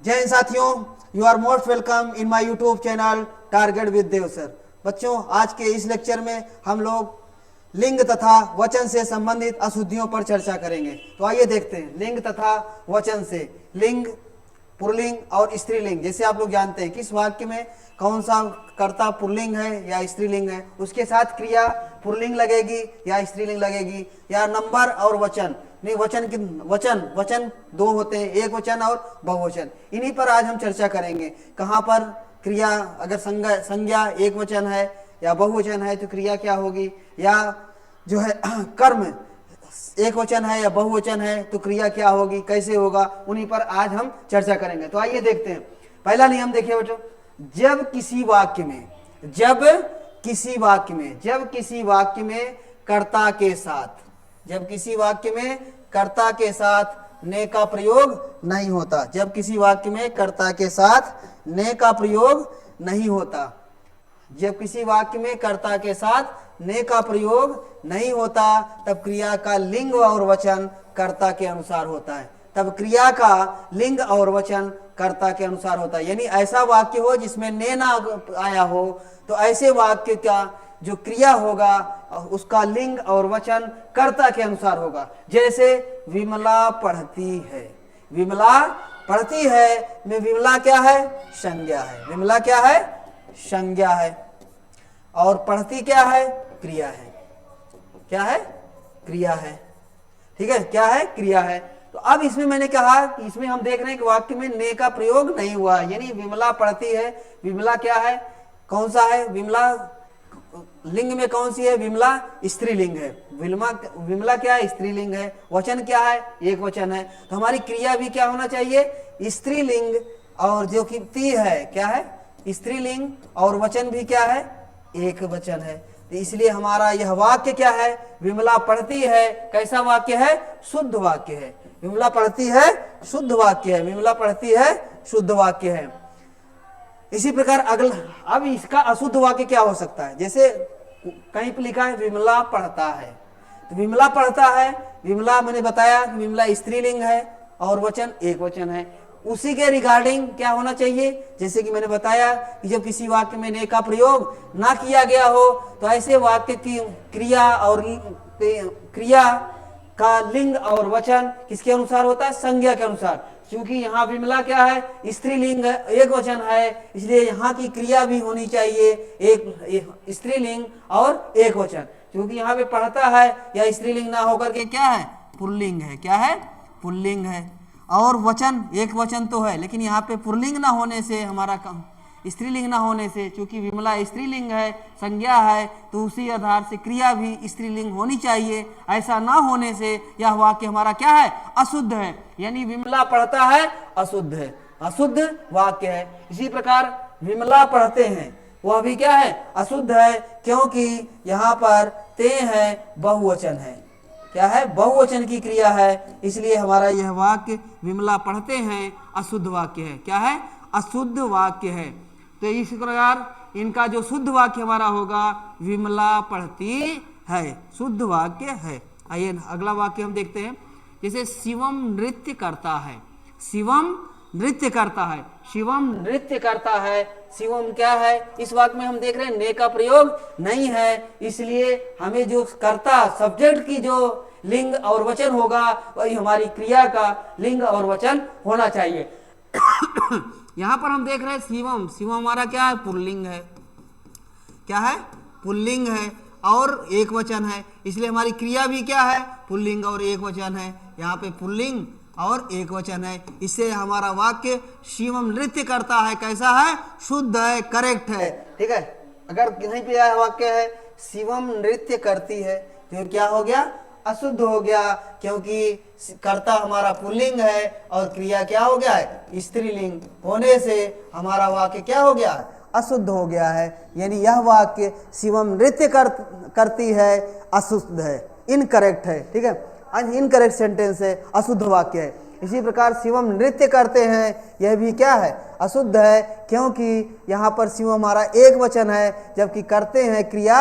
जय हिंद साथियों, you are most welcome in my YouTube channel target with Dev sir. बच्चों, आज के इस लेक्चर में हम लोग लिंग तथा वचन से संबंधित अशुद्धियों पर चर्चा करेंगे। तो आइए देखते हैं लिंग तथा वचन से। लिंग, पुल्लिंग और स्त्रीलिंग, जैसे आप लोग जानते हैं किस वाक्य में कौन सा कर्ता पुल्लिंग है या स्त्रीलिंग है, उसके साथ क्रिया पुल्लिंग लगेगी या स्त्रीलिंग लगेगी, या नंबर और वचन। नहीं, वचन दो होते हैं, एक वचन और बहुवचन। इन्हीं पर आज हम चर्चा करेंगे। कहाँ पर क्रिया, अगर संज्ञा एक वचन है या बहुवचन है तो क्रिया क्या होगी, या जो है कर्म एक वचन है या बहुवचन है तो क्रिया क्या होगी, कैसे होगा, उन्हीं पर आज हम चर्चा करेंगे। तो आइए देखते हैं। पहला नियम देखिए बच्चों, जब किसी वाक्य में कर्ता के साथ, जब किसी वाक्य में कर्ता के साथ ने का प्रयोग नहीं होता, जब किसी वाक्य में कर्ता के साथ ने का प्रयोग नहीं होता, जब किसी वाक्य में कर्ता के साथ ने का प्रयोग नहीं होता, तब क्रिया का लिंग और वचन कर्ता के अनुसार होता है। तब क्रिया का लिंग और वचन कर्ता के अनुसार होता है। यानी ऐसा वाक्य हो जिसमें ने ना आया हो, तो ऐसे वाक्य का जो क्रिया होगा उसका लिंग और वचन कर्ता के अनुसार होगा। जैसे विमला पढ़ती है, विमला पढ़ती है में विमला क्या है, संज्ञा है। विमला क्या है, संज्ञा है। और पढ़ती क्या है, क्रिया है। क्या है, क्रिया है। ठीक है, क्या है, क्रिया है। तो अब इसमें मैंने कहा कि इसमें हम देख रहे हैं कि वाक्य में ने का प्रयोग नहीं हुआ, यानी विमला पढ़ती है। विमला क्या है, कौन सा है, विमला लिंग में कौन सी है, विमला स्त्रीलिंग है। विमला क्या है, स्त्रीलिंग है। वचन क्या है, एक वचन है। तो हमारी क्रिया भी क्या होना चाहिए, स्त्रीलिंग, और जो कि ती है क्या है, स्त्रीलिंग, और वचन भी क्या है, एक वचन है। तो इसलिए हमारा यह वाक्य क्या है, विमला पढ़ती है, कैसा वाक्य है, शुद्ध वाक्य है। विमला पढ़ती है शुद्ध वाक्य है, विमला पढ़ती है शुद्ध वाक्य है। इसी प्रकार अगला, अब इसका अशुद्ध वाक्य क्या हो सकता है, जैसे कहीं पर लिखा है विमला पढ़ता है, तो विमला पढ़ता है, विमला मैंने बताया कि विमला स्त्रीलिंग है और वचन एक वचन है। उसी के रिगार्डिंग क्या होना चाहिए, जैसे कि मैंने बताया कि जब किसी वाक्य में ने का प्रयोग ना किया गया हो, तो ऐसे वाक्य की क्रिया और क्रिया का लिंग और वचन किसके अनुसार होता है, संज्ञा के अनुसार। क्योंकि यहाँ विमला क्या है, स्त्रीलिंग है, एक वचन है, इसलिए यहाँ की क्रिया भी होनी चाहिए एक स्त्रीलिंग और एक वचन। क्योंकि यहाँ पे पढ़ता है या स्त्रीलिंग ना होकर के क्या है, पुल्लिंग है। क्या है, पुल्लिंग है। और वचन एक वचन तो है, लेकिन यहाँ पे पुल्लिंग ना होने से, हमारा स्त्रीलिंग ना होने से, चूंकि विमला स्त्रीलिंग है, संज्ञा है, तो उसी आधार से क्रिया भी स्त्रीलिंग होनी चाहिए। ऐसा ना होने से यह वाक्य हमारा क्या है, अशुद्ध है। यानी विमला पढ़ता है अशुद्ध है, अशुद्ध वाक्य है। इसी प्रकार विमला पढ़ते हैं, वह भी क्या है, अशुद्ध है, क्योंकि यहाँ पर ते है, बहुवचन है। क्या है, बहुवचन की क्रिया है, इसलिए हमारा यह वाक्य विमला पढ़ते हैं अशुद्ध वाक्य है। क्या है, अशुद्ध वाक्य है। तो इस प्रकार इनका जो शुद्ध वाक्य हमारा होगा, विमला पढ़ती है, शुद्ध वाक्य है। आइए अगला वाक्य हम देखते हैं। जैसे शिवम नृत्य करता है, शिवम नृत्य करता है, शिवम नृत्य करता है। शिवम क्या है, इस वाक्य में हम देख रहे हैं ने का प्रयोग नहीं है, इसलिए हमें जो कर्ता सब्जेक्ट की जो लिंग और वचन होगा वही हमारी क्रिया का लिंग और वचन होना चाहिए। यहाँ पर हम देख रहे हैं शिवम, शिवम हमारा क्या है, पुल्लिंग है। क्या है, पुल्लिंग है और एक वचन है, इसलिए हमारी क्रिया भी क्या है, पुल्लिंग और एक वचन है। यहाँ पे पुल्लिंग और एक वचन है, इससे हमारा वाक्य शिवम नृत्य करता है कैसा है, शुद्ध है, करेक्ट है। ठीक है, अगर कहीं पे यह वाक्य है शिवम नृत्य करती है, तो क्या हो गया, अशुद्ध हो गया, क्योंकि कर्ता हमारा पुल्लिंग है और क्रिया क्या हो गया है, स्त्रीलिंग होने से हमारा वाक्य क्या हो गया, अशुद्ध हो गया है। यानी यह वाक्य शिवम नृत्य करती है अशुद्ध है, इनकरेक्ट है। ठीक है, इनकरेक्ट सेंटेंस है, अशुद्ध वाक्य है। इसी प्रकार शिवम नृत्य करते हैं, यह भी क्या है, अशुद्ध है, क्योंकि यहाँ पर शिवम हमारा एक वचन है, जबकि करते हैं क्रिया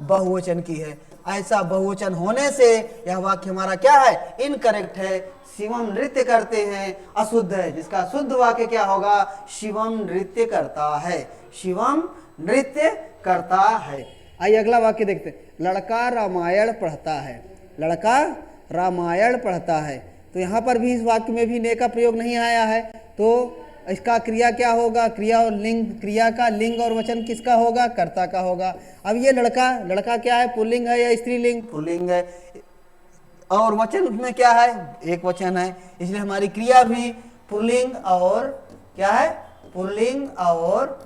बहुवचन की है। ऐसा बहुवचन होने से यह वाक्य हमारा क्या है, इनकरेक्ट है। शिवम नृत्य करते हैं अशुद्ध है, जिसका शुद्ध वाक्य क्या होगा, शिवम नृत्य करता है, शिवम नृत्य करता है। आइए अगला वाक्य देखते हैं, लड़का रामायण पढ़ता है, लड़का रामायण पढ़ता है। तो यहाँ पर भी इस वाक्य में भी ने का प्रयोग नहीं आया है, तो इसका क्रिया क्या होगा, क्रिया और लिंग, क्रिया का लिंग और वचन किसका होगा, कर्ता का होगा। अब ये लड़का, लड़का क्या है, पुल्लिंग है या स्त्रीलिंग, पुल्लिंग है, और वचन उसमें क्या है, एक वचन है, इसलिए हमारी क्रिया भी पुल्लिंग और क्या है, पुल्लिंग और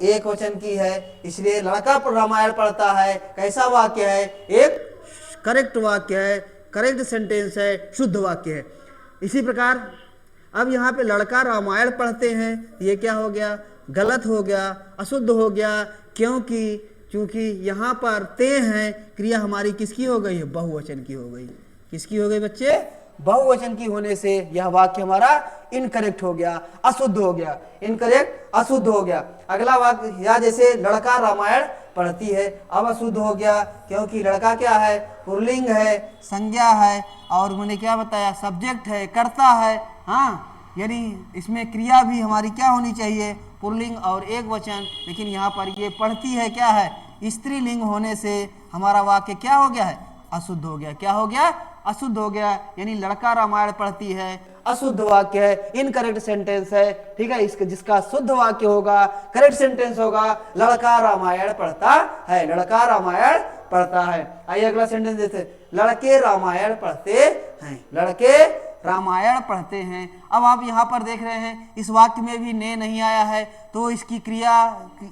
एक वचन की है। इसलिए लड़का रामायण पढ़ता है कैसा वाक्य है, एक करेक्ट वाक्य है, करेक्ट सेंटेंस है, शुद्ध वाक्य है। इसी प्रकार अब यहाँ पे लड़का रामायण पढ़ते हैं, ये क्या हो गया, गलत हो गया, अशुद्ध हो गया, क्योंकि यहाँ पर ते हैं, क्रिया हमारी किसकी हो गई है, बहुवचन की हो गई। किसकी हो गई बच्चे, बहुवचन की होने से यह वाक्य हमारा इनकरेक्ट हो गया, अशुद्ध हो गया, इनकरेक्ट अशुद्ध हो गया। अगला वाक्य, या जैसे लड़का रामायण पढ़ती है, अब अशुद्ध हो गया, क्योंकि लड़का क्या है, पुल्लिंग है, संज्ञा है, और मैंने क्या बताया, सब्जेक्ट है, कर्ता है। हाँ, यानी इसमें क्रिया भी हमारी क्या होनी चाहिए, पुल्लिंग और एक वचन, लेकिन यहाँ पर ये पढ़ती है क्या है, स्त्रीलिंग होने से हमारा वाक्य क्या हो गया है, अशुद्ध हो गया। क्या हो गया, अशुद्ध हो गया, यानी लड़का रामायण पढ़ती है अशुद्ध वाक्य है, इनकरेक्ट सेंटेंस है, ठीक है। इसका जिसका शुद्ध वाक्य होगा, करेक्ट सेंटेंस होगा, लड़का रामायण पढ़ता है, लड़का रामायण पढ़ता है। आइए अगला सेंटेंस देते, लड़के रामायण पढ़ते हैं, लड़के रामायण पढ़ते हैं। अब आप यहाँ पर देख रहे हैं इस वाक्य में भी ने नहीं आया है, तो इसकी क्रिया,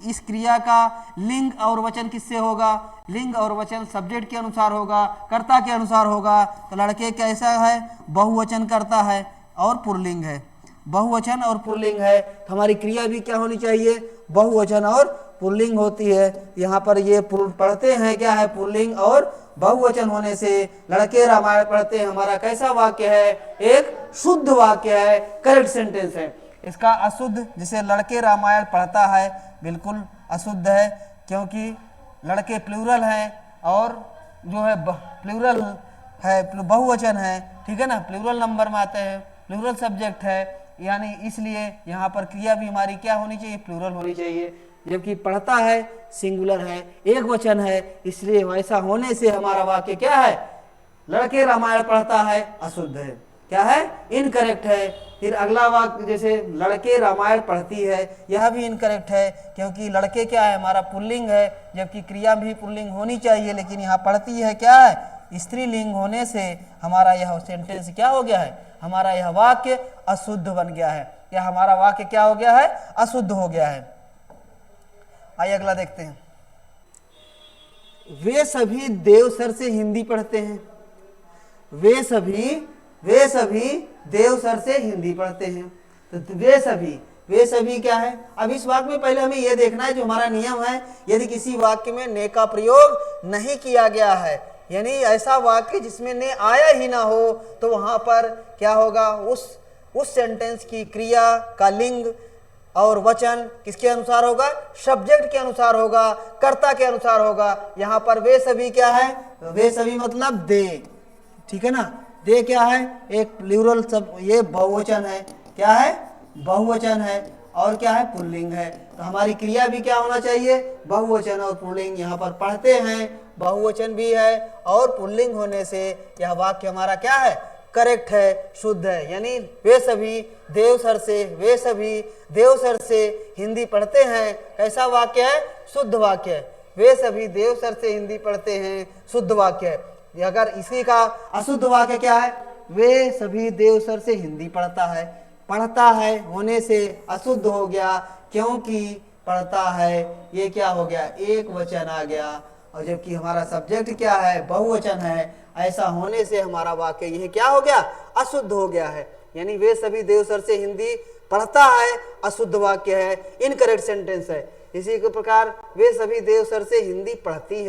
इस क्रिया का लिंग और वचन किससे होगा, लिंग और वचन सब्जेक्ट के अनुसार होगा, कर्ता के अनुसार होगा। तो लड़के कैसा है, बहुवचन करता है और पुल्लिंग है, बहुवचन और पुल्लिंग है, तो हमारी क्रिया भी क्या होनी चाहिए, बहुवचन और पुल्लिंग होती है। यहाँ पर ये पढ़ते हैं क्या है, पुल्लिंग और बहुवचन होने से लड़के रामायण पढ़ते हैं हमारा कैसा वाक्य है, एक शुद्ध वाक्य है, करेक्ट सेंटेंस है। इसका अशुद्ध, जैसे लड़के रामायण पढ़ता है, बिल्कुल अशुद्ध है, क्योंकि लड़के प्लूरल हैं और जो है प्लूरल है, बहुवचन है, ठीक है ना, प्लूरल नंबर में आते हैं, प्लूरल सब्जेक्ट है, यानी इसलिए यहाँ पर क्रिया भी हमारी क्या होनी चाहिए, प्लूरल होनी चाहिए। जबकि पढ़ता है सिंगुलर है, एक वचन है, इसलिए वैसा होने से हमारा वाक्य क्या है, लड़के रामायण पढ़ता है अशुद्ध है, क्या है, इनकरेक्ट है। फिर अगला वाक्य जैसे लड़के रामायण पढ़ती है, यह भी इनकरेक्ट है, क्योंकि लड़के क्या है, हमारा पुल्लिंग है, जबकि क्रिया भी पुल्लिंग होनी चाहिए, लेकिन यहाँ पढ़ती है क्या है, स्त्रीलिंग होने से हमारा यह सेंटेंस क्या हो गया है, हमारा यह वाक्य अशुद्ध बन गया है, या हमारा वाक्य क्या हो गया है, अशुद्ध हो गया है। आइए अगला देखते हैं, वे सभी देवसर से हिंदी पढ़ते हैं, वे सभी देवसर से हिंदी पढ़ते हैं। तो वे सभी क्या है, अब इस वाक्य में पहले हमें यह देखना है, जो हमारा नियम है, यदि किसी वाक्य में ने का प्रयोग नहीं किया गया है, यानी ऐसा वाक्य जिसमें ने आया ही ना हो, तो वहां पर क्या होगा, उस सेंटेंस की क्रिया का लिंग और वचन किसके अनुसार होगा, सब्जेक्ट के अनुसार होगा, कर्ता के अनुसार होगा। यहाँ पर वे सभी क्या है, वे सभी मतलब दे, ठीक है ना, दे क्या है, एक प्लूरल सब, ये बहुवचन है, क्या है, बहुवचन है, और क्या है, पुल्लिंग है। तो हमारी क्रिया भी क्या होना चाहिए, बहुवचन और पुल्लिंग। यहाँ पर पढ़ते हैं, बहुवचन भी है और पुल्लिंग होने से यह वाक्य हमारा क्या है, करेक्ट है, शुद्ध है। यानी वे सभी देवसर से हिंदी पढ़ते हैं, कैसा वाक्य है, शुद्ध वाक्य है। वे सभी देवसर से हिंदी पढ़ते हैं, शुद्ध वाक्य है। अगर इसी का अशुद्ध वाक्य क्या है, वे सभी देवसर से हिंदी पढ़ता है होने से अशुद्ध हो गया, क्योंकि पढ़ता है ये क्या हो गया, एक वचन आ गया, और जबकि हमारा सब्जेक्ट क्या है, बहुवचन है। ऐसा होने से हमारा वाक्य यह क्या हो गया, अशुद्ध हो गया है। यानी वे सभी देवसर से हिंदी पढ़ता है, अशुद्ध वाक्य है, इनकरेक्ट सेंटेंस है। इसी के प्रकार वे सभी देवसर से हिंदी पढ़ती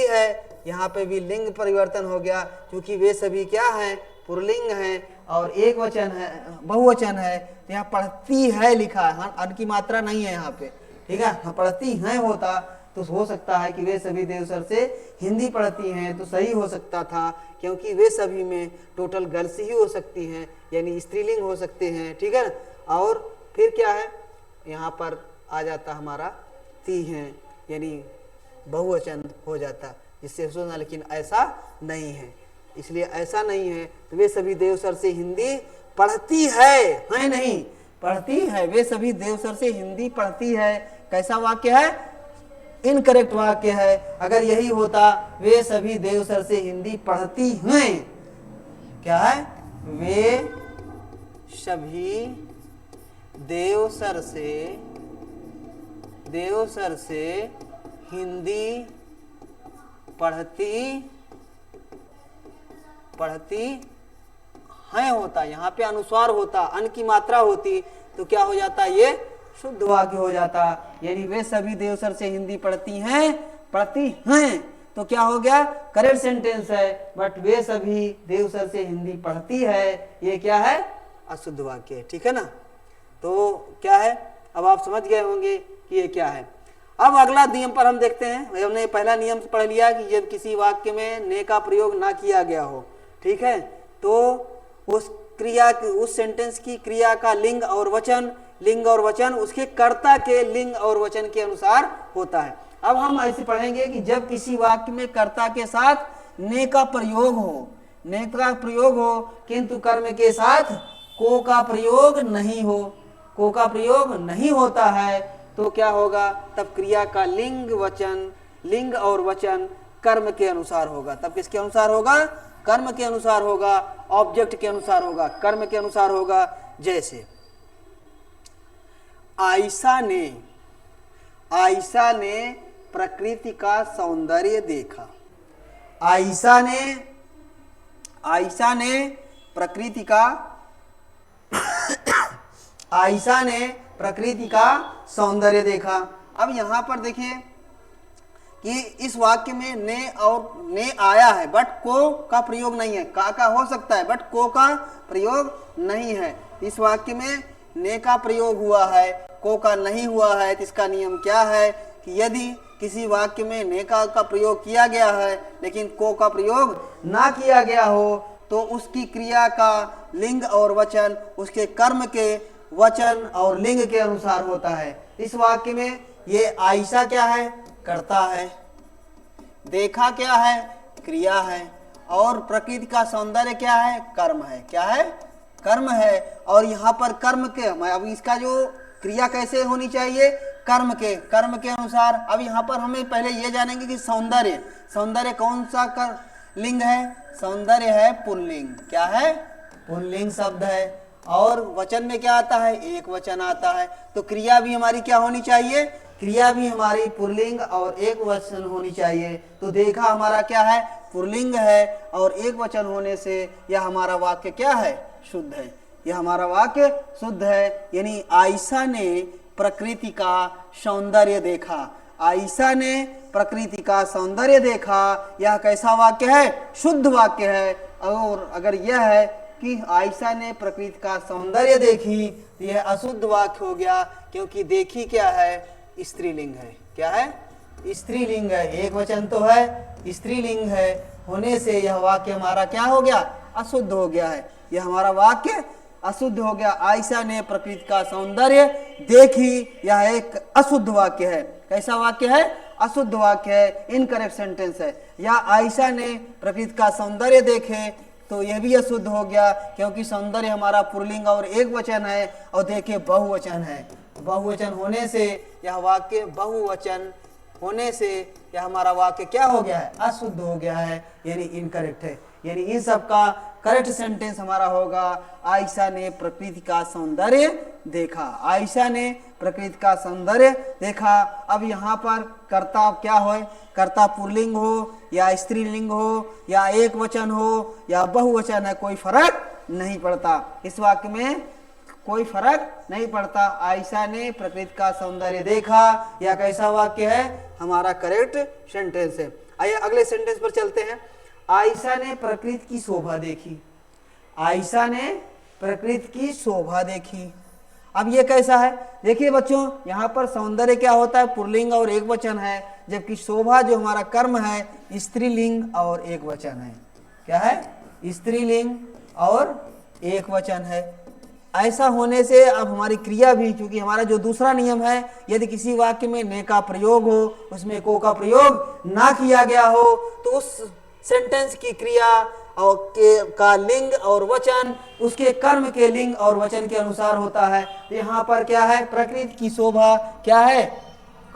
है, यहाँ पे भी लिंग परिवर्तन हो गया, क्योंकि वे सभी क्या हैं, पुल्लिंग हैं और एक वचन है, बहुवचन है। यहाँ पढ़ती है लिखा है, हाँ, अन की मात्रा नहीं है यहाँ पे, ठीक है, हाँ, पढ़ती हैं होता, तो हो सकता है कि वे सभी देवसर से हिंदी पढ़ती हैं, तो सही हो सकता था, क्योंकि वे सभी में टोटल गर्ल्स ही हो सकती हैं, यानी स्त्रीलिंग हो सकते हैं, ठीक है ना। और फिर क्या है, यहाँ पर आ जाता हमारा ती हैं, यानी बहुवचन हो जाता, जिससे सोचना, लेकिन ऐसा नहीं है। इसलिए ऐसा नहीं है, तो वे सभी देवसर से हिंदी पढ़ती है नहीं, पढ़ती है, वे सभी देवसर से हिंदी पढ़ती है, कैसा वाक्य है, इनकरेक्ट वाक्य है। अगर यही होता वे सभी देवसर से हिंदी पढ़ती हैं, क्या है, वे सभी देवसर से हिंदी पढ़ती हैं होता, यहाँ पे अनुस्वार होता, अन की मात्रा होती, तो क्या हो जाता, ये शुद्ध वाक्य हो जाता। यानी वे सभी देवसर से हिंदी पढ़ती हैं, तो क्या हो गया, करेक्ट सेंटेंस है। बट वे सभी देवसर से हिंदी पढ़ती है, ये क्या है, अशुद्ध वाक्य है, ठीक है ना। तो क्या है, अब आप समझ गए होंगे कि ये क्या है। अब अगला नियम पर हम देखते हैं। हमने पहला नियम पढ़ लिया कि जब किसी वाक्य में ने का प्रयोग ना किया गया हो, ठीक है, तो उस क्रिया, उस सेंटेंस की क्रिया का लिंग और वचन उसके कर्ता के लिंग और वचन के अनुसार होता है। अब हम ऐसे पढ़ेंगे कि जब किसी वाक्य में कर्ता के साथ ने का प्रयोग हो, किंतु कर्म के साथ को का प्रयोग नहीं होता है, तो क्या होगा, तब क्रिया का लिंग और वचन कर्म के अनुसार होगा। तब किसके अनुसार होगा, कर्म के अनुसार होगा, ऑब्जेक्ट के अनुसार होगा, कर्म के अनुसार होगा। जैसे आयशा ने प्रकृति का सौंदर्य देखा। आयशा ने प्रकृति का सौंदर्य देखा। अब यहाँ पर देखिए कि इस वाक्य में ने आया है, बट को का प्रयोग नहीं है। का हो सकता है, बट को का प्रयोग नहीं है। इस वाक्य में ने का प्रयोग हुआ है, को का नहीं हुआ है। तो इसका नियम क्या है कि यदि किसी वाक्य में ने का प्रयोग किया गया है लेकिन को का प्रयोग ना किया गया हो, तो उसकी क्रिया का लिंग और वचन उसके कर्म के वचन और लिंग के अनुसार होता है। इस वाक्य में ये आयशा क्या है, कर्ता है, देखा क्या है, क्रिया है, और प्रकृति का सौंदर्य क्या है, कर्म है। क्या है, कर्म है। और यहाँ पर कर्म के, अब इसका जो क्रिया कैसे होनी चाहिए, कर्म के अनुसार। अब यहाँ पर हमें पहले ये जानेंगे कि सौंदर्य कौन सा लिंग है, सौंदर्य है पुल्लिंग। क्या है, पुल्लिंग शब्द है। और वचन में क्या आता है, एक वचन आता है। तो क्रिया भी हमारी क्या होनी चाहिए, क्रिया भी हमारी पुल्लिंग और एक वचन होनी चाहिए। तो देखा हमारा क्या है, पुल्लिंग है, और एक वचन होने से यह हमारा वाक्य क्या है, शुद्ध है। यह हमारा वाक्य शुद्ध है। यानी आयशा ने प्रकृति का सौंदर्य देखा। आयशा ने प्रकृति का सौंदर्य देखा, यह कैसा वाक्य है, शुद्ध वाक्य है। और अगर यह है कि आयशा ने प्रकृति का सौंदर्य देखी, तो यह अशुद्ध वाक्य हो गया, क्योंकि देखी क्या है, स्त्रीलिंग है। क्या है, स्त्रीलिंग है, एक वचन तो है, स्त्रीलिंग है, होने से यह वाक्य हमारा क्या हो गया, अशुद्ध हो गया है। यह हमारा वाक्य अशुद्ध हो गया। आयशा ने प्रकृति का सौंदर्य देखी, यह एक अशुद्ध वाक्य है। कैसा वाक्य है, अशुद्ध वाक्य है, इनकरेक्ट सेंटेंस है। या आयशा ने प्रकृति का सौंदर्य देखे, तो यह भी अशुद्ध हो गया, क्योंकि सौंदर्य हमारा पुल्लिंग और एक वचन है, और देखे बहुवचन है। बहुवचन होने से यह वाक्य, बहुवचन होने से यह हमारा वाक्य क्या हो गया है, अशुद्ध हो गया है, यानी इनकरेक्ट है। यानी इन सब का करेक्ट सेंटेंस हमारा होगा, आयशा ने प्रकृति का सौंदर्य देखा। आयशा ने प्रकृति का सौंदर्य देखा। अब यहाँ पर कर्ता क्या हो, कर्ता पुल्लिंग हो या स्त्रीलिंग हो या एक वचन हो या बहुवचन है, कोई फर्क नहीं पड़ता। इस वाक्य में कोई फर्क नहीं पड़ता। आयशा ने प्रकृति का सौंदर्य देखा, या कैसा वाक्य है, हमारा करेक्ट सेंटेंस है। आइए अगले सेंटेंस पर चलते हैं। आयशा ने प्रकृति की शोभा देखी। आयशा ने प्रकृति की शोभा देखी। अब ये कैसा है, देखिए बच्चों, यहाँ पर सौंदर्य क्या होता है, पुल्लिंग और एक वचन है, जबकि शोभा जो हमारा कर्म है स्त्रीलिंग और एक वचन है। क्या है, स्त्रीलिंग और एक वचन है। ऐसा होने से अब हमारी क्रिया भी, क्योंकि हमारा जो दूसरा नियम है, यदि किसी वाक्य में ने का प्रयोग हो, उसमें को का प्रयोग ना किया गया हो, तो उस सेंटेंस की क्रिया और का लिंग और वचन उसके कर्म के लिंग और वचन के अनुसार होता है। तो यहाँ पर क्या है, प्रकृति की शोभा क्या है,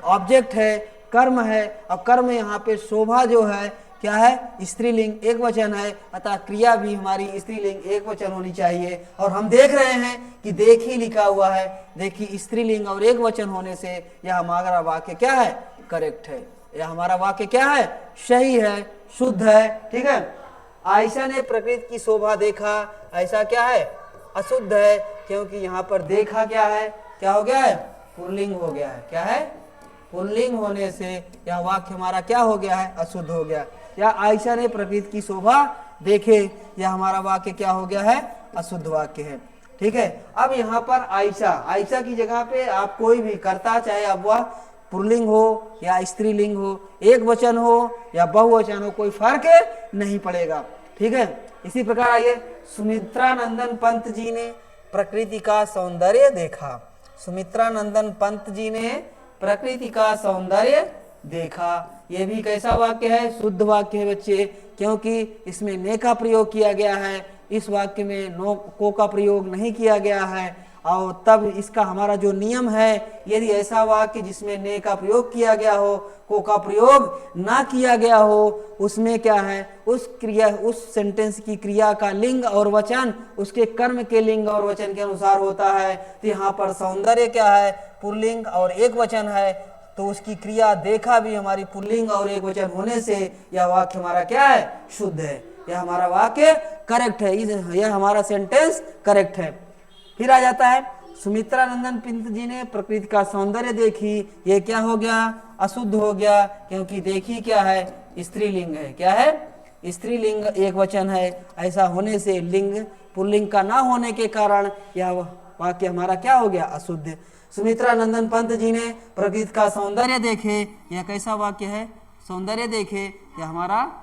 ऑब्जेक्ट है, कर्म है। अब कर्म यहाँ पे शोभा जो है क्या है, स्त्रीलिंग एक वचन है, अतः क्रिया भी हमारी स्त्रीलिंग एक वचन होनी चाहिए। और हम देख रहे हैं कि देखी लिखा हुआ है, देखी स्त्रीलिंग और एक वचन होने से यह हमारा वाक्य क्या है, करेक्ट है। यह हमारा वाक्य क्या है, सही है, शुद्ध है। ठीक है, आयशा ने प्रकृति की शोभा देखा, ऐसा क्या है, अशुद्ध है, क्योंकि यहाँ पर देखा क्या है, क्या हो गया है, पुल्लिंग हो गया है। क्या है, पुल्लिंग होने से यह वाक्य हमारा क्या हो गया है, अशुद्ध हो गया। या आयशा ने प्रकृति की शोभा देखे, यह हमारा वाक्य क्या हो गया है, अशुद्ध वाक्य है। ठीक है, अब यहाँ पर आयशा, आयशा की जगह पे आप कोई भी कर्ता, चाहे अब वह पुल्लिंग हो या स्त्रीलिंग हो, एक वचन हो या बहुवचन हो, कोई फर्क नहीं पड़ेगा। ठीक है, इसी प्रकार आइए, सुमित्रा नंदन पंत जी ने प्रकृति का सौंदर्य देखा। सुमित्रा नंदन पंत जी ने प्रकृति का सौंदर्य देखा। यह भी कैसा वाक्य है, शुद्ध वाक्य है बच्चे, क्योंकि इसमें ने का प्रयोग किया गया है, इस वाक्य में नो को का प्रयोग नहीं किया गया है। और तब इसका हमारा जो नियम है, यदि ऐसा वाक्य जिसमें ने का प्रयोग किया गया हो, को का प्रयोग ना किया गया हो, उसमें क्या है, उस क्रिया, उस सेंटेंस की क्रिया का लिंग और वचन उसके कर्म के लिंग और वचन के अनुसार होता है। तो यहाँ पर सौंदर्य क्या है, पुल्लिंग और एक वचन है, तो उसकी क्रिया देखा भी हमारी पुल्लिंग और एक वचन होने से यह वाक्य हमारा क्या है, शुद्ध है। यह हमारा वाक्य करेक्ट है, यह हमारा सेंटेंस करेक्ट है। फिर आ जाता है, सुमित्रा नंदन पंत जी ने प्रकृति का सौंदर्य देखी, ये क्या हो गया, अशुद्ध हो गया, क्योंकि देखी क्या है, स्त्रीलिंग है। क्या है, स्त्रीलिंग एक वचन है। ऐसा होने से लिंग पुल्लिंग का ना होने के कारण यह वाक्य हमारा क्या हो गया, अशुद्ध। सुमित्रा नंदन पंत जी ने प्रकृति का सौंदर्य देखे, यह कैसा वाक्य है, सौंदर्य देखे, यह हमारा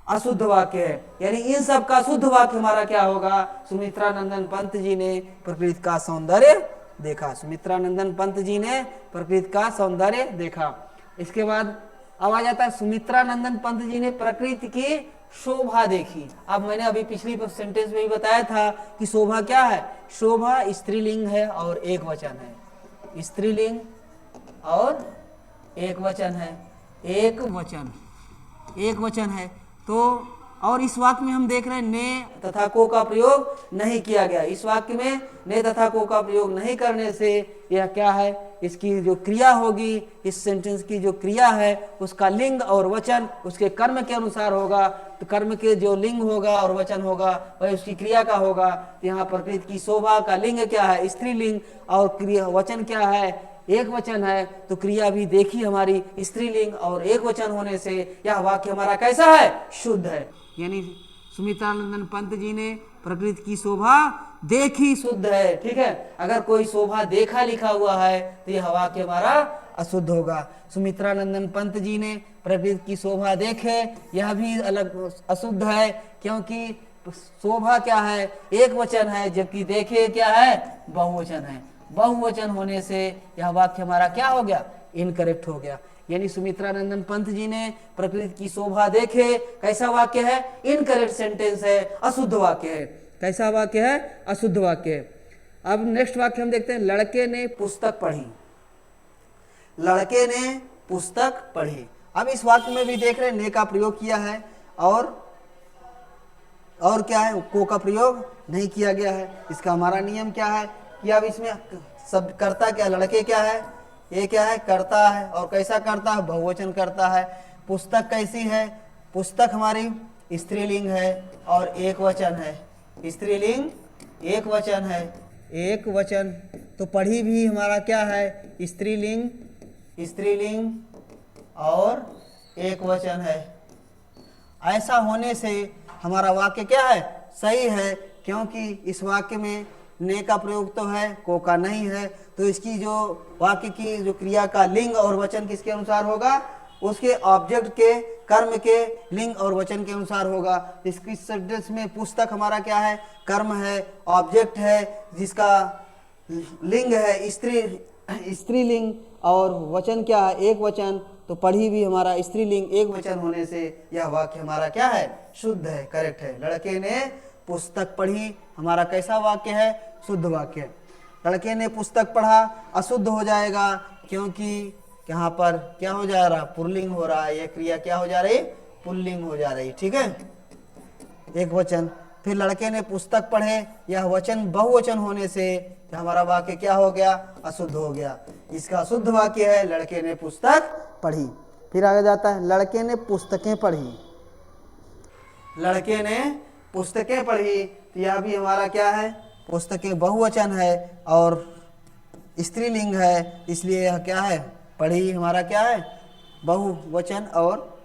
अशुद्ध वाक्य है। यानी इन सब का शुद्ध वाक्य हमारा क्या होगा, सुमित्रा नंदन पंत जी ने प्रकृति का सौंदर्य देखा। सुमित्रा नंदन पंत जी ने प्रकृति का सौंदर्य देखा। इसके बाद अब आ जाता है, सुमित्रा नंदन पंत जी ने प्रकृति की शोभा देखी। अब मैंने अभी पिछली सेंटेंस में भी बताया था कि शोभा क्या है, शोभा स्त्रीलिंग है और एक वचन है, स्त्रीलिंग और एक वचन है, एक वचन है। तो और इस वाक्य में हम देख रहे हैं ने तथा को का प्रयोग नहीं किया गया। इस वाक्य में ने तथा को का प्रयोग नहीं करने से यह क्या है, इसकी जो क्रिया होगी, इस सेंटेंस की जो क्रिया है, उसका लिंग और वचन उसके कर्म के अनुसार होगा। तो कर्म के जो लिंग होगा और वचन होगा वह उसकी क्रिया का होगा। यहाँ प्रकृति की शोभा का लिंग क्या है, स्त्रीलिंग, और क्रिया वचन क्या है, एक वचन है। तो क्रिया भी देखी हमारी स्त्रीलिंग और एक वचन होने से यह वाक्य हमारा कैसा है, शुद्ध है। यानी सुमित्रा नंदन पंत जी ने प्रकृति की शोभा देखी, शुद्ध है। ठीक है, अगर कोई शोभा देखा लिखा हुआ है तो यह वाक्य हमारा अशुद्ध होगा। सुमित्रा नंदन पंत जी ने प्रकृति की शोभा देखे, यह भी अलग अशुद्ध है, क्योंकि शोभा क्या है, एक वचन है, जबकि देखे क्या है, बहुवचन है। बहुवचन होने से यह वाक्य हमारा क्या हो गया, इनकरेक्ट हो गया। यानी सुमित्रा नंदन पंत जी ने प्रकृति की शोभा देखे, कैसा वाक्य है, इनकरेक्ट सेंटेंस है, अशुद्ध वाक्य है। कैसा वाक्य है, अशुद्ध वाक्य है। अब नेक्स्ट वाक्य हम देखते हैं, लड़के ने पुस्तक पढ़ी। लड़के ने पुस्तक पढ़ी। अब इस वाक्य में भी देख रहे हैं ने का प्रयोग किया है और क्या है, को का प्रयोग नहीं किया गया है। इसका हमारा नियम क्या है कि अब इसमें सब करता क्या, लड़के क्या है, ये क्या है, करता है, और कैसा करता है, बहुवचन करता है। पुस्तक कैसी है, पुस्तक हमारी स्त्रीलिंग है और एक वचन है, स्त्रीलिंग एक वचन है, एक वचन। तो पढ़ी भी हमारा क्या है, स्त्रीलिंग और एक वचन है। ऐसा होने से हमारा वाक्य क्या है, सही है, क्योंकि इस वाक्य में ने का प्रयोग तो है, को का नहीं है, तो इसकी जो वाक्य की जो क्रिया का लिंग और वचन किसके अनुसार होगा, उसके ऑब्जेक्ट के कर्म के लिंग और वचन के अनुसार होगा। इसकी सेंटेंस में पुस्तक हमारा क्या है, कर्म है, ऑब्जेक्ट है जिसका लिंग है स्त्रीलिंग, और वचन क्या है, एक वचन, तो पढ़ी भी हमारा स्त्रीलिंग एक वचन होने से यह वाक्य हमारा क्या है, शुद्ध है, करेक्ट है। लड़के ने पुस्तक पढ़ी हमारा कैसा वाक्य है, शुद्ध वाक्य है। लड़के ने पुस्तक पढ़ा अशुद्ध हो जाएगा, क्योंकि यहाँ पर क्या हो जा रहा, पुल्लिंग हो रहा है, यह क्रिया क्या हो जा रही, पुल्लिंग हो जा रही, ठीक है, एक वचन। फिर लड़के ने पुस्तक पढ़े, यह वचन बहुवचन होने से हमारा वाक्य क्या हो गया, अशुद्ध हो गया। इसका शुद्ध वाक्य है लड़के ने पुस्तक पढ़ी। फिर आगे जाता है लड़के ने पुस्तकें पढ़ी, लड़के ने पुस्तकें पढ़ी, तो यह भी हमारा क्या है, पुस्तकें बहुवचन है और स्त्रीलिंग है, इसलिए यह क्या है, पढ़ी हमारा क्या है, बहुवचन, और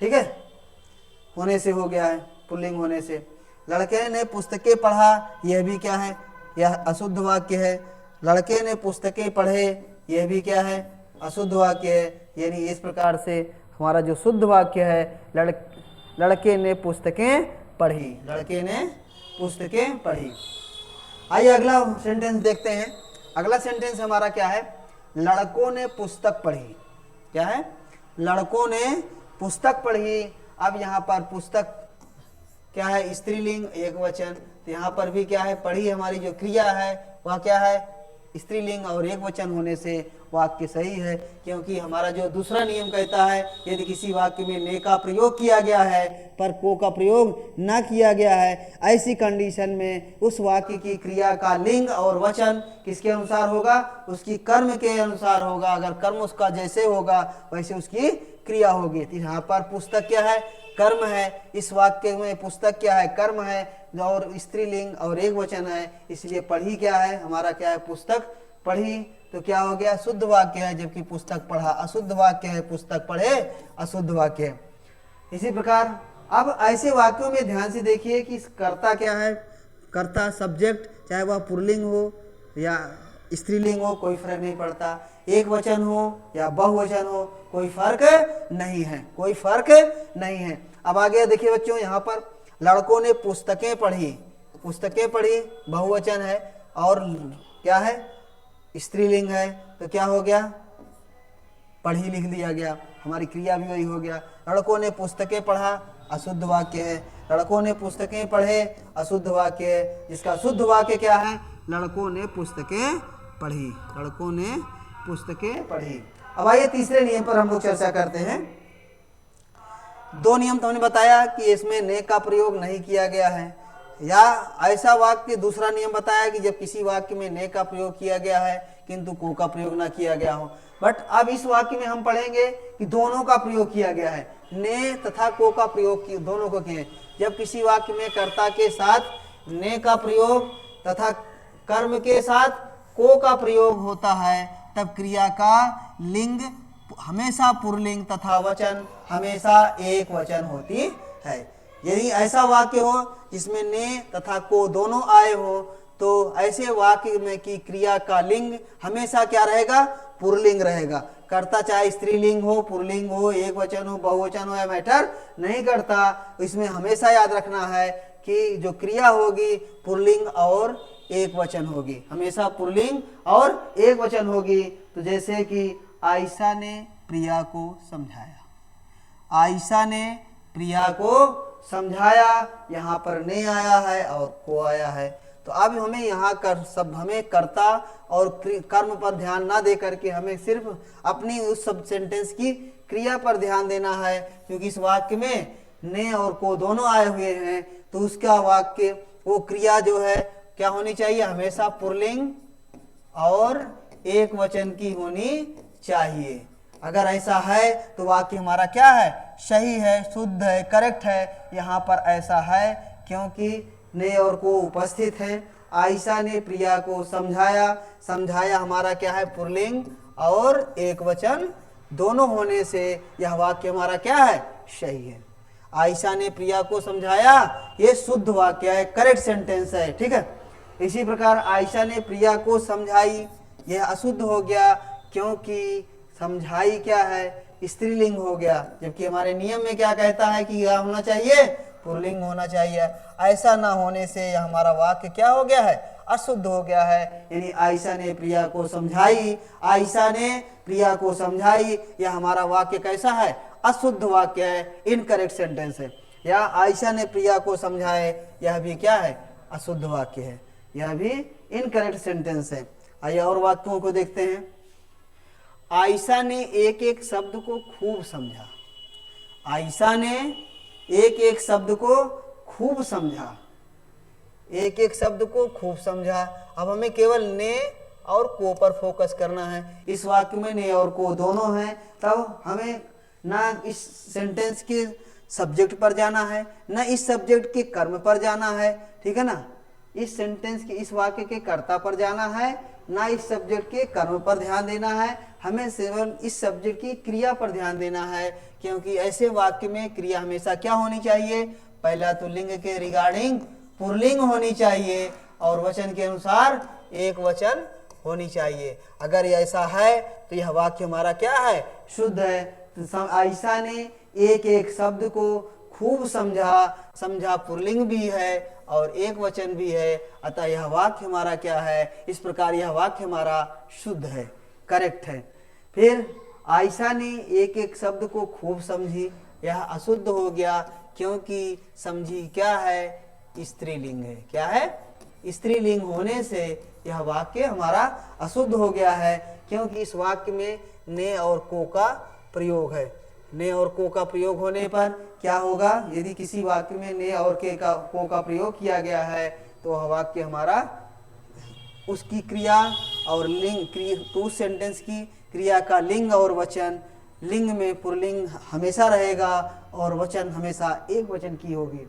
ठीक है होने से हो गया है, पुल्लिंग होने से। लड़के ने पुस्तकें पढ़ा, यह भी क्या है, यह अशुद्ध वाक्य है। लड़के ने पुस्तकें पढ़े, यह भी क्या है, अशुद्ध वाक्य है। यानी इस प्रकार से हमारा जो शुद्ध वाक्य है, लड़के ने पुस्तकें पढ़ी, लड़के ने पुस्तकें पढ़ी। आइए अगला सेंटेंस देखते हैं। अगला सेंटेंस हमारा क्या है, लड़कों ने पुस्तक पढ़ी, क्या है, लड़कों ने पुस्तक पढ़ी। अब यहाँ पर पुस्तक क्या है, स्त्रीलिंग एक वचन, तो यहाँ पर भी क्या है, पढ़ी हमारी जो क्रिया है वह क्या है, स्त्रीलिंग और एक वचन होने से वाक्य सही है। क्योंकि हमारा जो दूसरा नियम कहता है, यदि किसी वाक्य में ने का प्रयोग किया गया है पर को का प्रयोग ना किया गया है, ऐसी कंडीशन में उस वाक्य की क्रिया का लिंग और वचन किसके अनुसार होगा, उसकी कर्म के अनुसार होगा। अगर कर्म उसका जैसे होगा वैसे उसकी क्रिया होगी। तो यहाँ पर पुस्तक क्या है, कर्म है, इस वाक्य में पुस्तक क्या है, कर्म है, और स्त्रीलिंग और एक वचन है, इसलिए पढ़ी क्या है, हमारा क्या है, पुस्तक पढ़ी, तो क्या हो गया, शुद्ध वाक्य है। जबकि पुस्तक पढ़ा अशुद्ध वाक्य है, पुस्तक पढ़े अशुद्ध वाक्य है। इसी प्रकार अब ऐसे वाक्यों में ध्यान से देखिए कि कर्ता क्या है, कर्ता सब्जेक्ट, चाहे वह पुल्लिंग हो या स्त्रीलिंग हो कोई फर्क नहीं पड़ता, एक वचन हो या बहुवचन हो कोई फर्क नहीं है, कोई फर्क नहीं है। अब आगे देखिए बच्चों, यहाँ पर लड़कों ने पुस्तकें पढ़ी, पुस्तकें पढ़ी बहुवचन है और क्या है, स्त्रीलिंग है, तो क्या हो गया, पढ़ी लिख दिया गया, हमारी क्रिया भी वही हो गया। लड़कों ने पुस्तकें पढ़ा अशुद्ध वाक्य है, लड़कों ने पुस्तकें पढ़े अशुद्ध वाक्य है, जिसका शुद्ध वाक्य क्या है, लड़कों ने पुस्तकें पढ़ी, लड़कों ने पुस्तकें पढ़ी। अब आइए तीसरे नियम पर हम लोग चर्चा करते हैं। दो नियम तो हमने बताया कि इसमें ने का प्रयोग नहीं किया गया है, या ऐसा वाक्य, दूसरा नियम बताया कि जब किसी वाक्य में ने का प्रयोग किया गया है किंतु को का प्रयोग ना किया गया हो। बट अब इस वाक्य में हम पढ़ेंगे कि दोनों का प्रयोग किया गया है, ने तथा को का प्रयोग दोनों को किए। जब किसी वाक्य में कर्ता के साथ ने का प्रयोग तथा कर्म के साथ को का प्रयोग होता है, तब क्रिया का लिंग हमेशा पुल्लिंग तथा वचन हमेशा एक वचन होती है। यदि ऐसा वाक्य हो जिसमें ने तथा को दोनों आए हो, तो ऐसे वाक्य में की क्रिया का लिंग हमेशा क्या रहेगा, पुल्लिंग रहेगा। कर्ता चाहे स्त्रीलिंग हो, पुल्लिंग हो, एक वचन हो, बहुवचन हो, या मैटर नहीं करता। इसमें हमेशा याद रखना है कि जो क्रिया होगी पुल्लिंग और एक वचन होगी, हमेशा पुल्लिंग और एक वचन होगी। तो जैसे कि आयशा ने प्रिया को समझाया, आयशा ने प्रिया को समझाया, यहाँ पर ने आया है और को आया है। तो अब हमें यहाँ हमें कर्ता और कर्म पर ध्यान ना दे करके हमें सिर्फ अपनी उस सब सेंटेंस की क्रिया पर ध्यान देना है, क्योंकि इस वाक्य में ने और को दोनों आए हुए हैं। तो उसका वाक्य वो क्रिया जो है क्या होनी चाहिए, हमेशा पुल्लिंग और एक वचन की होनी चाहिए। अगर ऐसा है तो वाक्य हमारा क्या है, सही है, शुद्ध है, करेक्ट है। यहाँ पर ऐसा है क्योंकि ने और को उपस्थित है। आयशा ने प्रिया को समझाया, समझाया हमारा क्या है, पुल्लिंग और एक वचन दोनों होने से यह वाक्य हमारा क्या है, सही है। आयशा ने प्रिया को समझाया, ये शुद्ध वाक्य है, करेक्ट सेंटेंस है, ठीक है। इसी प्रकार आयशा ने प्रिया को समझाई, यह अशुद्ध हो गया क्योंकि समझाई क्या है, स्त्रीलिंग हो गया, जबकि हमारे नियम में क्या कहता है कि यह होना चाहिए, पुल्लिंग होना चाहिए। ऐसा ना होने से यह हमारा वाक्य क्या हो गया है, अशुद्ध हो गया है। यानी आयशा ने प्रिया को समझाई, आयशा ने प्रिया को समझाई, यह हमारा वाक्य कैसा है, अशुद्ध वाक्य है, इनकरेक्ट सेंटेंस है। या आयशा ने प्रिया को समझाए, यह भी क्या है, अशुद्ध वाक्य है, यह भी इनकरेक्ट सेंटेंस है। आइए और वाक्यों को देखते हैं। आयशा ने एक एक शब्द को खूब समझा, आयशा ने एक एक शब्द को खूब समझा, एक एक शब्द को खूब समझा। अब हमें केवल ने और को पर फोकस करना है। इस वाक्य में ने और को दोनों हैं, तब हमें ना इस सेंटेंस के सब्जेक्ट पर जाना है, ना इस सब्जेक्ट के कर्म पर जाना है, ठीक है ना। इस सेंटेंस के, इस वाक्य के कर्ता पर जाना है, ना इस सब्जेक्ट के कर्म पर ध्यान देना है। हमें केवल इस सब्जेक्ट की क्रिया पर ध्यान देना है, क्योंकि ऐसे वाक्य में क्रिया हमेशा क्या होनी चाहिए, पहला तो लिंग के रिगार्डिंग पुल्लिंग होनी चाहिए और वचन के अनुसार एक वचन होनी चाहिए। अगर ऐसा है तो यह वाक्य हमारा क्या है, शुद्ध है। तो आयशा ने एक एक शब्द को खूब समझा, समझा पुल्लिंग भी है और एक वचन भी है, अतः यह वाक्य हमारा क्या है, इस प्रकार यह वाक्य हमारा शुद्ध है, करेक्ट है। फिर आयशा ने एक एक शब्द को खूब समझी, यह अशुद्ध हो गया क्योंकि समझी क्या है, स्त्रीलिंग है। क्या है, स्त्रीलिंग होने से यह वाक्य हमारा अशुद्ध हो गया है, क्योंकि इस वाक्य में ने और को का प्रयोग है। ने और को का प्रयोग होने पर क्या होगा, यदि किसी वाक्य में ने और को का प्रयोग किया गया है तो वह वाक्य हमारा, उसकी क्रिया और लिंग, तो उस सेंटेंस की क्रिया का लिंग और वचन, लिंग में पुल्लिंग हमेशा रहेगा और वचन हमेशा एक वचन की होगी।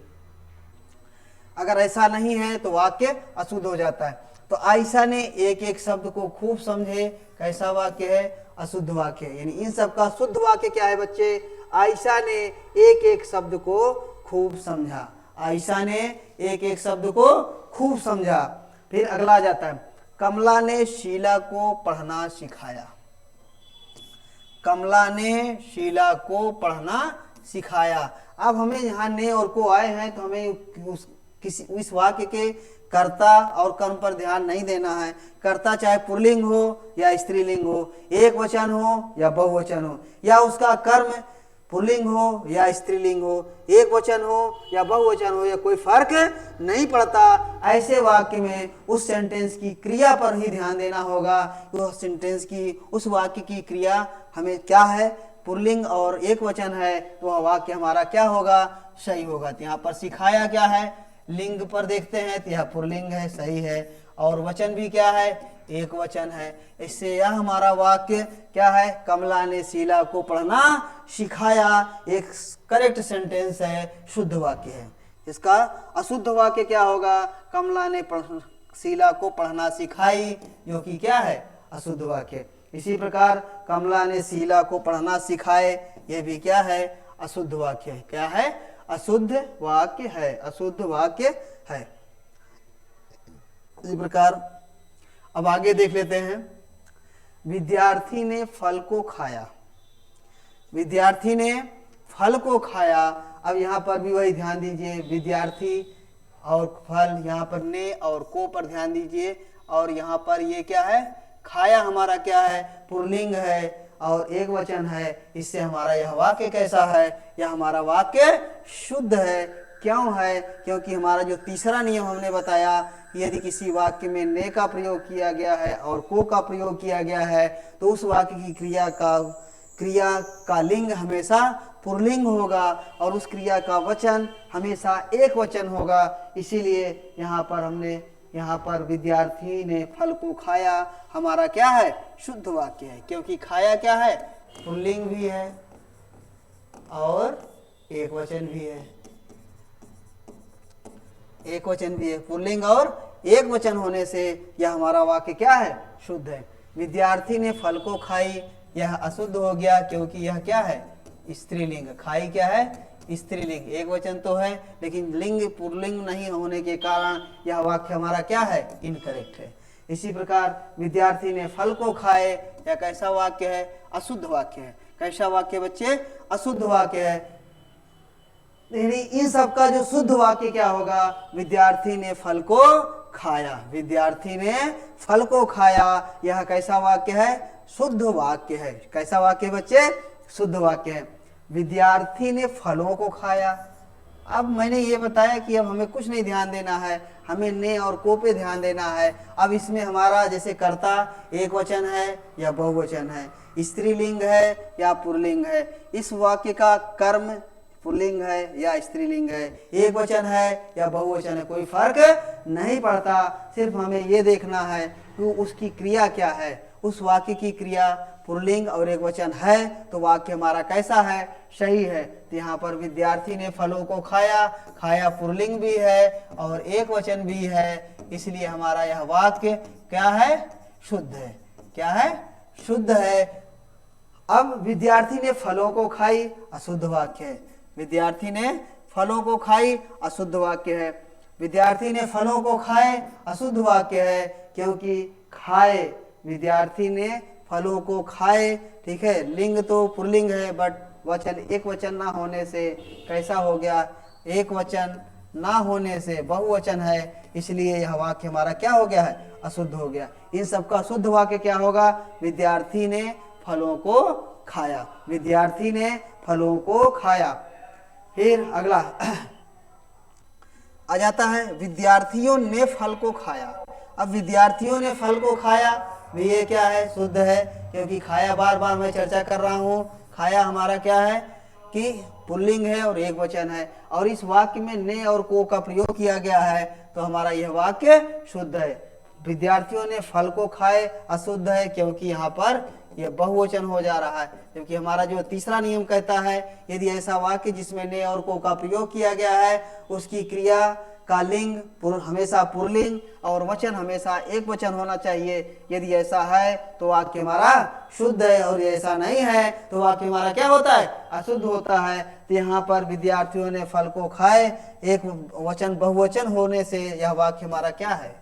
अगर ऐसा नहीं है तो वाक्य अशुद्ध हो जाता है। तो आयशा ने एक एक शब्द को खूब समझे, कैसा वाक्य है, अशुद्ध वाक्य है। यानी इन सब का शुद्ध वाक्य क्या है बच्चे, आयशा ने एक एक शब्द को खूब समझा, आयशा ने एक एक शब्द को खूब समझा। फिर अगला आ जाता है, कमला ने शीला को पढ़ना सिखाया, कमला ने शीला को पढ़ना सिखाया। अब हमें यहाँ ने और को आए हैं तो हमें इस वाक्य के कर्ता और कर्म पर ध्यान नहीं देना है। कर्ता चाहे पुल्लिंग हो या स्त्रीलिंग हो, एक वचन हो या बहुवचन हो, या उसका कर्म पुल्लिंग हो या स्त्रीलिंग हो, एक वचन हो या बहुवचन हो, या कोई फर्क नहीं पड़ता। ऐसे वाक्य में उस सेंटेंस की क्रिया पर ही ध्यान देना होगा। वह सेंटेंस की, उस वाक्य की क्रिया हमें क्या है, पुल्लिंग और एक वचन है, तो वह वाक्य हमारा क्या होगा, सही होगा। तो यहाँ पर सिखाया क्या है, लिंग पर देखते हैं तो यह पुल्लिंग है, सही है, और वचन भी क्या है, एक वचन है। इससे यह हमारा वाक्य क्या है, कमला ने शीला को पढ़ना सिखाया, एक करेक्ट सेंटेंस है, शुद्ध वाक्य है। इसका अशुद्ध वाक्य क्या होगा, कमला ने शीला को पढ़ना सिखाई, जो कि क्या है, अशुद्ध वाक्य। इसी प्रकार कमला ने शीला को पढ़ना सिखाए, यह भी क्या है, अशुद्ध वाक्य है। क्या है, अशुद्ध वाक्य है, अशुद्ध वाक्य है। इसी प्रकार अब आगे देख लेते हैं, विद्यार्थी ने फल को खाया, विद्यार्थी ने फल को खाया। अब यहाँ पर भी वही ध्यान दीजिए, विद्यार्थी और फल, यहाँ पर ने और को पर ध्यान दीजिए, और यहाँ पर ये क्या है, खाया हमारा क्या है, पुल्लिंग है और एक वचन है। इससे हमारा यह वाक्य कैसा है, यह हमारा वाक्य शुद्ध है। क्यों है, क्योंकि हमारा जो तीसरा नियम हमने बताया, यदि किसी वाक्य में ने का प्रयोग किया गया है और को का प्रयोग किया गया है तो उस वाक्य की क्रिया का लिंग हमेशा पुल्लिंग होगा और उस क्रिया का वचन हमेशा एक वचन होगा। इसीलिए यहाँ पर विद्यार्थी ने फल को खाया हमारा क्या है, शुद्ध वाक्य है, क्योंकि खाया क्या है, पुल्लिंग भी है और एक वचन भी है, एक वचन भी है, पुल्लिंग और एक वचन होने से यह हमारा वाक्य क्या है, शुद्ध है। विद्यार्थी ने फल को खाई, यह अशुद्ध हो गया क्योंकि यह क्या है, स्त्रीलिंग। खाई क्या है, स्त्रीलिंग, एक वचन तो है लेकिन लिंग पुल्लिंग नहीं होने के कारण यह वाक्य हमारा क्या है, इनकरेक्ट है। इसी प्रकार विद्यार्थी ने फल को खाए, यह कैसा वाक्य है, अशुद्ध वाक्य है। कैसा वाक्य बच्चे, अशुद्ध वाक्य है। इन सब का जो शुद्ध वाक्य क्या होगा, विद्यार्थी ने फल को खाया, विद्यार्थी ने फल को खाया, यह कैसा वाक्य है, शुद्ध वाक्य है। कैसा वाक्य बच्चे, शुद्ध वाक्य है। विद्यार्थी ने फलों को खाया, अब मैंने ये बताया कि अब हमें कुछ नहीं ध्यान देना है, हमें ने और को पे ध्यान देना है। अब इसमें हमारा जैसे कर्ता एक वचन है या बहुवचन है, स्त्रीलिंग है या पुल्लिंग है, इस वाक्य का कर्म पुल्लिंग है या स्त्रीलिंग है, एक वचन है या बहुवचन है, कोई फर्क नहीं पड़ता। सिर्फ हमें ये देखना है कि उसकी क्रिया क्या है। उस वाक्य की क्रिया पुल्लिंग और एक वचन है तो वाक्य हमारा कैसा है, सही है। तो यहाँ पर विद्यार्थी ने फलों को खाया, खाया पुल्लिंग भी है और एक वचन भी है, इसलिए हमारा यह वाक्य क्या है, शुद्ध है। क्या है, शुद्ध है। अब विद्यार्थी ने फलों को खाई, अशुद्ध वाक्य है। विद्यार्थी ने फलों को खाई, अशुद्ध वाक्य है। विद्यार्थी ने फलों को खाए, अशुद्ध वाक्य है, क्योंकि खाए, विद्यार्थी ने फलों को खाए, ठीक है, लिंग तो पुल्लिंग है बट वचन एक वचन ना होने से कैसा हो गया, एक वचन ना होने से बहुवचन है, इसलिए यह वाक्य हमारा क्या हो गया है, अशुद्ध हो गया। इन सबका शुद्ध वाक्य क्या होगा, विद्यार्थी ने फलों को खाया, विद्यार्थी ने फलों को खाया। फिर अगला आ जाता है, विद्यार्थियों ने फल को खाया। अब विद्यार्थियों ने फल को खाया, ये क्या है, शुद्ध है, क्योंकि खाया बार बार मैं चर्चा कर रहा हूँ, खाया हमारा क्या है कि पुल्लिंग है और एक वचन है, और इस वाक्य में ने और को का प्रयोग किया गया है, तो हमारा यह वाक्य शुद्ध है। विद्यार्थियों ने फल को खाए, अशुद्ध है, क्योंकि यहाँ पर यह बहुवचन हो जा रहा है। जबकि हमारा जो तीसरा नियम कहता है, यदि ऐसा वाक्य जिसमें ने और को का प्रयोग किया गया है, उसकी क्रिया का लिंग हमेशा पुल्लिंग और वचन हमेशा एक वचन होना चाहिए। यदि ऐसा है तो वाक्य हमारा शुद्ध है, और ऐसा नहीं है तो वाक्य हमारा क्या होता है, अशुद्ध होता है। तो यहाँ पर विद्यार्थियों ने फल को खाए, एक वचन बहुवचन होने से यह वाक्य हमारा क्या है,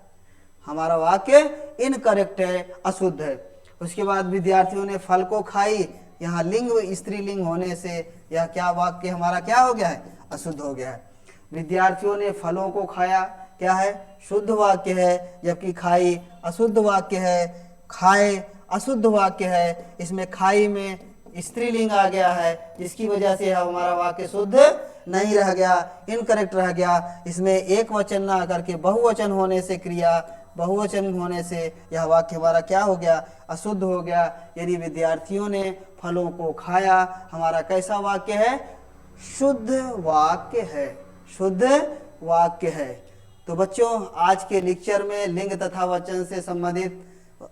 हमारा वाक्य इनकरेक्ट है, अशुद्ध है। उसके बाद विद्यार्थियों ने फल को खाई, यहाँ लिंग स्त्रीलिंग होने से यह क्या वाक्य हमारा क्या हो गया है, अशुद्ध हो गया है। विद्यार्थियों ने फलों को खाया क्या है, शुद्ध वाक्य है, जबकि खाई अशुद्ध वाक्य है। खाए अशुद्ध वाक्य है, इसमें खाई में स्त्रीलिंग आ गया है, जिसकी वजह से हमारा वाक्य शुद्ध नहीं रह गया, इनकरेक्ट रह गया। इसमें एक वचन ना करके बहुवचन होने से, क्रिया बहुवचन होने से यह वाक्य हमारा क्या हो गया, अशुद्ध हो गया। यदि विद्यार्थियों ने फलों को खाया, हमारा कैसा वाक्य है, शुद्ध वाक्य है, शुद्ध वाक्य है। तो बच्चों, आज के लेक्चर में लिंग तथा वचन से संबंधित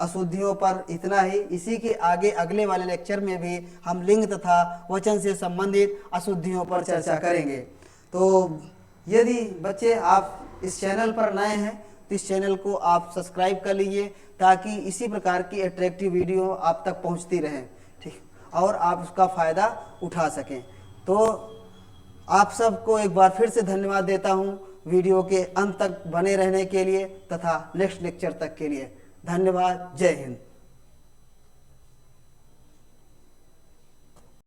अशुद्धियों पर इतना ही। इसी के आगे अगले वाले लेक्चर में भी हम लिंग तथा वचन से संबंधित अशुद्धियों पर चर्चा करेंगे। तो यदि बच्चे आप इस चैनल पर नए हैं तो इस चैनल को आप सब्सक्राइब कर लीजिए, ताकि इसी प्रकार की अट्रैक्टिव वीडियो आप तक पहुंचती रहे, ठीक, और आप उसका फ़ायदा उठा सकें। तो आप सबको एक बार फिर से धन्यवाद देता हूं वीडियो के अंत तक बने रहने के लिए तथा नेक्स्ट लेक्चर तक के लिए। धन्यवाद। जय हिंद।